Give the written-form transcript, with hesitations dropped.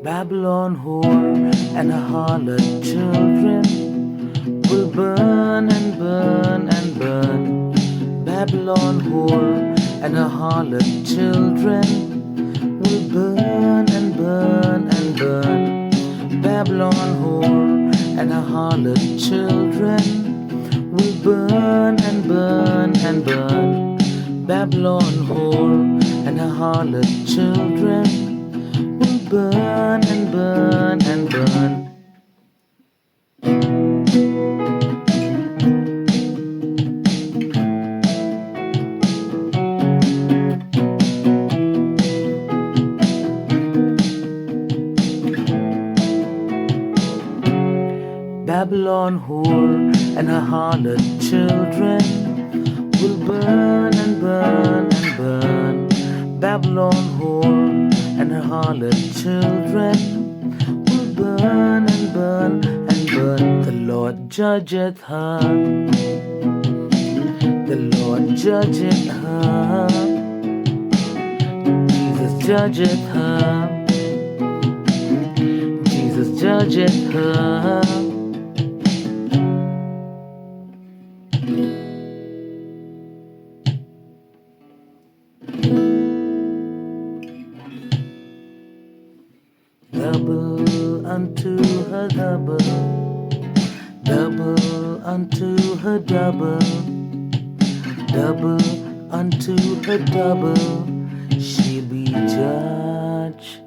Babylon whore and her harlot children will burn and burn and burn. Babylon whore and her harlot children will burn and burn and burn. Babylon whore and her harlot children will burn and burn and burn. Babylon whore and her harlot children will burn and burn and burn. Babylon whore and her harlot children will burn and burn and burn. Babylon whore and her harlot children will burn and burn and burn. The Lord judgeth her. The Lord judgeth her. Jesus judgeth her. Jesus judgeth her. Double unto her double, double unto her double, double unto her double, she'll be judged.